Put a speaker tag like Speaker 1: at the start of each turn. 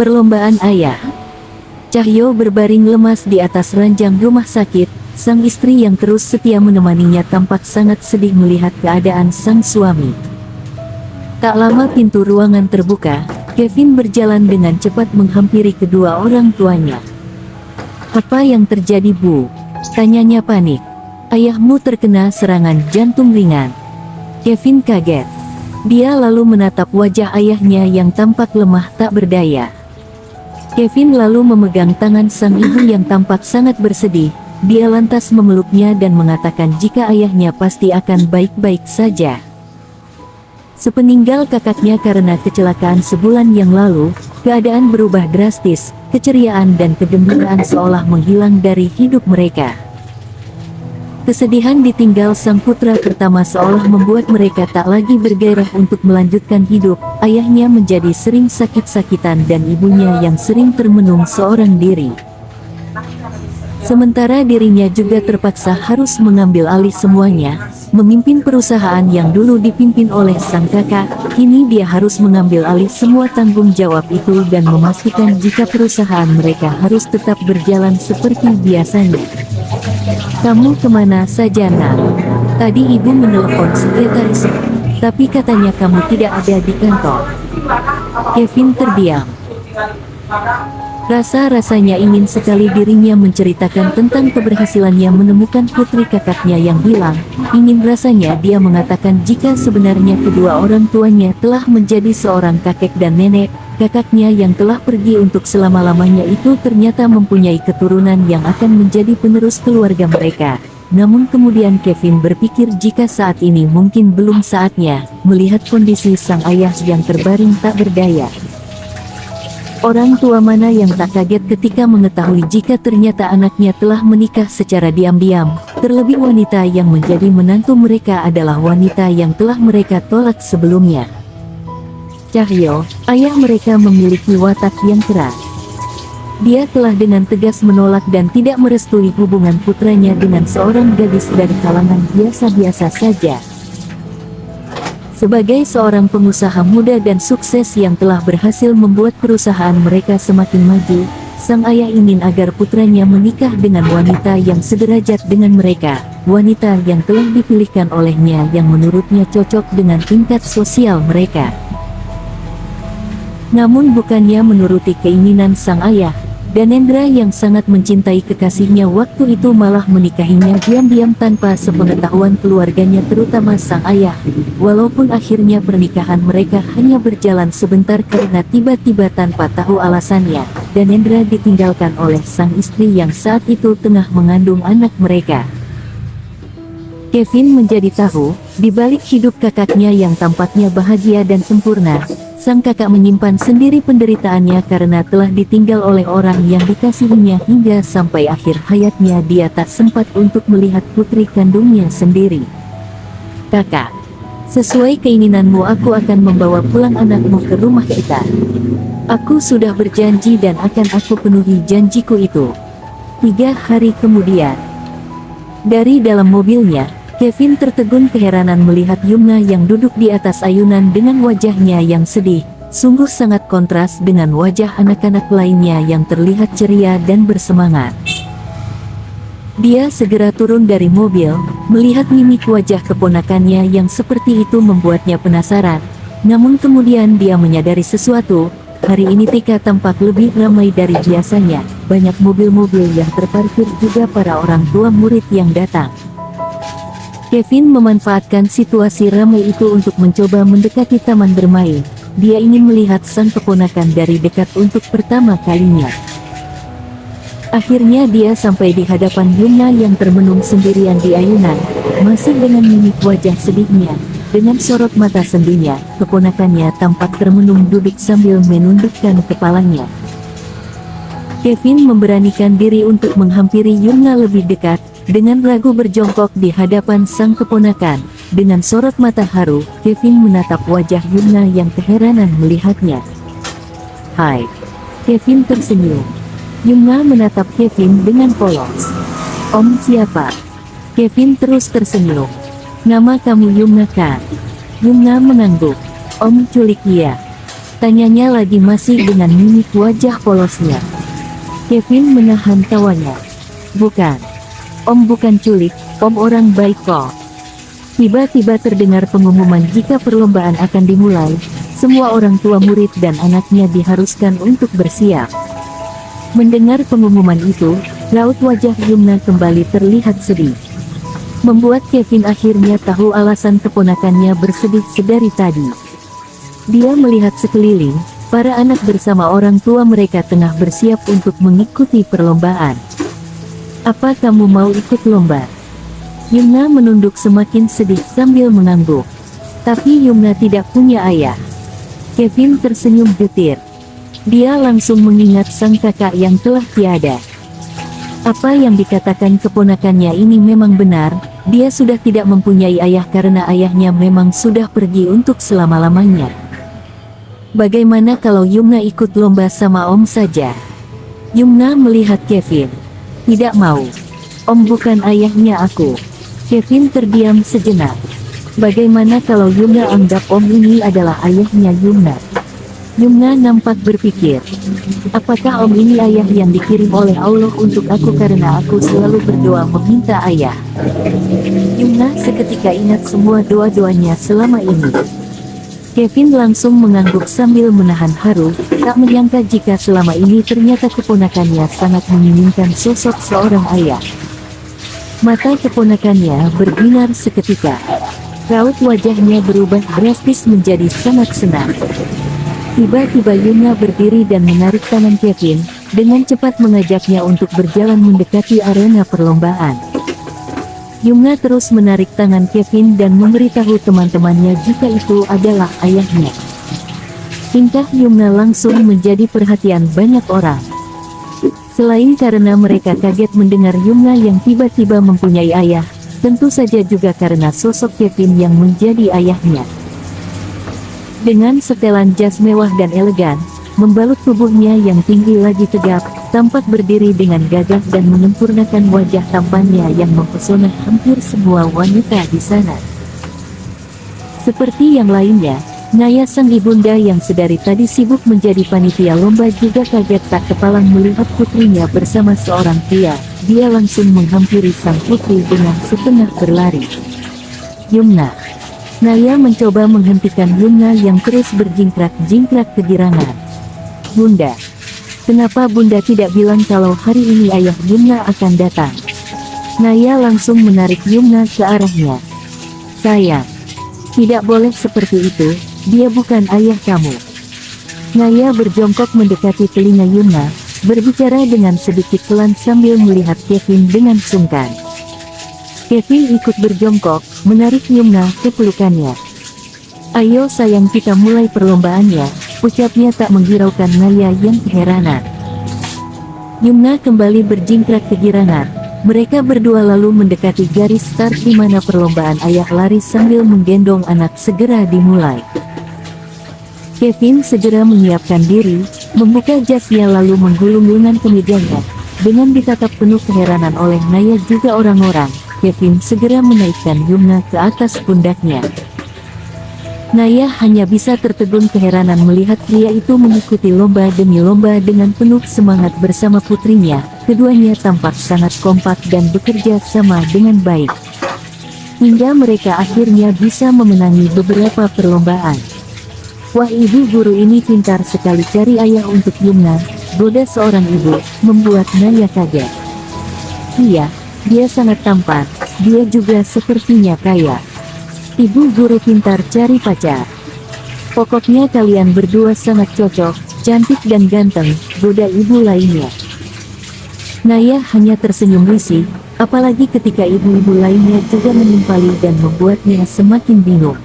Speaker 1: Perlombaan ayah. Cahyo berbaring lemas di atas ranjang rumah sakit. Sang istri yang terus setia menemaninya tampak sangat sedih melihat keadaan sang suami. Tak lama pintu ruangan terbuka. Kevin berjalan dengan cepat menghampiri kedua orang tuanya. "Apa yang terjadi, Bu?" tanyanya panik. "Ayahmu terkena serangan jantung ringan." Kevin kaget. Dia lalu menatap wajah ayahnya yang tampak lemah tak berdaya. Kevin lalu memegang tangan sang ibu yang tampak sangat bersedih. Dia lantas memeluknya dan mengatakan jika ayahnya pasti akan baik-baik saja. Sepeninggal kakaknya karena kecelakaan sebulan yang lalu, keadaan berubah drastis. Keceriaan dan kegembiraan seolah menghilang dari hidup mereka. Kesedihan ditinggal sang putra pertama seolah membuat mereka tak lagi bergairah untuk melanjutkan hidup. Ayahnya menjadi sering sakit-sakitan dan ibunya yang sering termenung seorang diri. Sementara dirinya juga terpaksa harus mengambil alih semuanya, memimpin perusahaan yang dulu dipimpin oleh sang kakak. Kini dia harus mengambil alih semua tanggung jawab itu dan memastikan jika perusahaan mereka harus tetap berjalan seperti biasanya. "Kamu kemana saja, Nak? Tadi ibu menelepon sekretaris, tapi katanya kamu tidak ada di kantor." Kevin terdiam. Rasa-rasanya ingin sekali dirinya menceritakan tentang keberhasilannya menemukan putri kakaknya yang hilang. Ingin rasanya dia mengatakan jika sebenarnya kedua orang tuanya telah menjadi seorang kakek dan nenek. Kakaknya yang telah pergi untuk selama-lamanya itu ternyata mempunyai keturunan yang akan menjadi penerus keluarga mereka. Namun kemudian Kevin berpikir jika saat ini mungkin belum saatnya, melihat kondisi sang ayah yang terbaring tak berdaya. Orang tua mana yang tak kaget ketika mengetahui jika ternyata anaknya telah menikah secara diam-diam, terlebih wanita yang menjadi menantu mereka adalah wanita yang telah mereka tolak sebelumnya. Cahyo, ayah mereka memiliki watak yang keras. Dia telah dengan tegas menolak dan tidak merestui hubungan putranya dengan seorang gadis dari kalangan biasa-biasa saja. Sebagai seorang pengusaha muda dan sukses yang telah berhasil membuat perusahaan mereka semakin maju, sang ayah ingin agar putranya menikah dengan wanita yang sederajat dengan mereka, wanita yang telah dipilihkan olehnya yang menurutnya cocok dengan tingkat sosial mereka. Namun bukannya menuruti keinginan sang ayah, Danendra yang sangat mencintai kekasihnya waktu itu malah menikahinya diam-diam tanpa sepengetahuan keluarganya terutama sang ayah. Walaupun akhirnya pernikahan mereka hanya berjalan sebentar karena tiba-tiba tanpa tahu alasannya, Danendra ditinggalkan oleh sang istri yang saat itu tengah mengandung anak mereka. Kevin menjadi tahu, di balik hidup kakaknya yang tampaknya bahagia dan sempurna, sang kakak menyimpan sendiri penderitaannya karena telah ditinggal oleh orang yang dikasihinya hingga sampai akhir hayatnya dia tak sempat untuk melihat putri kandungnya sendiri. "Kakak, sesuai keinginanmu aku akan membawa pulang anakmu ke rumah kita. Aku sudah berjanji dan akan aku penuhi janjiku itu." 3 hari kemudian, dari dalam mobilnya, Kevin tertegun keheranan melihat Yumna yang duduk di atas ayunan dengan wajahnya yang sedih. Sungguh sangat kontras dengan wajah anak-anak lainnya yang terlihat ceria dan bersemangat. Dia segera turun dari mobil, melihat mimik wajah keponakannya yang seperti itu membuatnya penasaran. Namun kemudian dia menyadari sesuatu, hari ini Tika tampak lebih ramai dari biasanya. Banyak mobil-mobil yang terparkir juga para orang tua murid yang datang. Kevin memanfaatkan situasi ramai itu untuk mencoba mendekati taman bermain. Dia ingin melihat sang keponakan dari dekat untuk pertama kalinya. Akhirnya dia sampai di hadapan Yumna yang termenung sendirian di ayunan, masih dengan mimik wajah sedihnya. Dengan sorot mata sendunya, keponakannya tampak termenung duduk sambil menundukkan kepalanya. Kevin memberanikan diri untuk menghampiri Yumna lebih dekat. Dengan ragu berjongkok di hadapan sang keponakan, dengan sorot mata haru, Kevin menatap wajah Yumna yang keheranan melihatnya. "Hai." Kevin tersenyum. Yumna menatap Kevin dengan polos. "Om siapa?" Kevin terus tersenyum. "Nama kamu Yumna kan?" Yumna mengangguk. "Om culik dia." Tanyanya lagi masih dengan mimik wajah polosnya. Kevin menahan tawanya. Bukan. Om bukan culik, om orang baik kok. Tiba-tiba terdengar pengumuman jika perlombaan akan dimulai. Semua orang tua murid dan anaknya diharuskan untuk bersiap. Mendengar pengumuman itu, raut wajah Yumna kembali terlihat sedih. Membuat Kevin akhirnya tahu alasan keponakannya bersedih sedari tadi. Dia melihat sekeliling, para anak bersama orang tua mereka tengah bersiap untuk mengikuti perlombaan. Apa kamu mau ikut lomba? Yumna menunduk semakin sedih sambil mengangguk. Tapi Yumna tidak punya ayah. Kevin tersenyum getir. Dia langsung mengingat sang kakak yang telah tiada. Apa yang dikatakan keponakannya ini memang benar, dia sudah tidak mempunyai ayah karena ayahnya memang sudah pergi untuk selama-lamanya. Bagaimana kalau Yumna ikut lomba sama Om saja? Yumna melihat Kevin. Tidak mau. Om bukan ayahnya aku. Kevin terdiam sejenak. Bagaimana kalau Yumna anggap Om ini adalah ayahnya Yumna? Yumna nampak berpikir. Apakah Om ini ayah yang dikirim oleh Allah untuk aku karena aku selalu berdoa meminta ayah? Yumna seketika ingat semua doa-doanya selama ini. Kevin langsung mengangguk sambil menahan haru, tak menyangka jika selama ini ternyata keponakannya sangat menginginkan sosok seorang ayah. Mata keponakannya berbinar seketika. Raut wajahnya berubah drastis menjadi sangat senang. Tiba-tiba Yumna berdiri dan menarik tangan Kevin, dengan cepat mengajaknya untuk berjalan mendekati arena perlombaan. Yumna terus menarik tangan Kevin dan memberitahu teman-temannya jika itu adalah ayahnya. Tingkah Yumna langsung menjadi perhatian banyak orang. Selain karena mereka kaget mendengar Yumna yang tiba-tiba mempunyai ayah, tentu saja juga karena sosok Kevin yang menjadi ayahnya. Dengan setelan jas mewah dan elegan, membalut tubuhnya yang tinggi lagi tegap, tampak berdiri dengan gagah dan menyempurnakan wajah tampannya yang mempesona hampir semua wanita di sana. Seperti yang lainnya, Naya sang ibunda yang sedari tadi sibuk menjadi panitia lomba juga kaget tak kepalang melihat putrinya bersama seorang pria. Dia langsung menghampiri sang putri dengan setengah berlari. Yumna. Naya mencoba menghentikan Yumna yang terus berjingkrak-jingkrak kegirangan. Bunda. Kenapa Bunda tidak bilang kalau hari ini ayah Yumna akan datang? Naya langsung menarik Yumna ke arahnya. Sayang. Tidak boleh seperti itu, dia bukan ayah kamu. Naya berjongkok mendekati telinga Yumna, berbicara dengan sedikit pelan sambil melihat Kevin dengan sungkan. Kevin ikut berjongkok, menarik Yumna ke pelukannya. Ayo sayang kita mulai perlombaannya, ucapnya tak menghiraukan Naya yang keheranan. Yumna kembali berjingkrak kegirangan. Mereka berdua lalu mendekati garis start di mana perlombaan ayah lari sambil menggendong anak segera dimulai. Kevin segera menyiapkan diri, membuka jasnya lalu menggulung lengan kemejanya. Dengan ditatap penuh keheranan oleh Naya juga orang-orang, Kevin segera menaikkan Yumna ke atas pundaknya. Naya hanya bisa tertegun keheranan melihat pria itu mengikuti lomba demi lomba dengan penuh semangat bersama putrinya. Keduanya tampak sangat kompak dan bekerja sama dengan baik. Hingga mereka akhirnya bisa memenangi beberapa perlombaan. Wah, ibu guru ini pintar sekali cari ayah untuk Yumna, goda seorang ibu, membuat Naya kaget. Iya, dia sangat tampan, dia juga sepertinya kaya. Ibu guru pintar cari pacar. Pokoknya kalian berdua sangat cocok, cantik dan ganteng, goda ibu lainnya. Naya hanya tersenyum risih, apalagi ketika ibu-ibu lainnya juga menimpali dan membuatnya semakin bingung.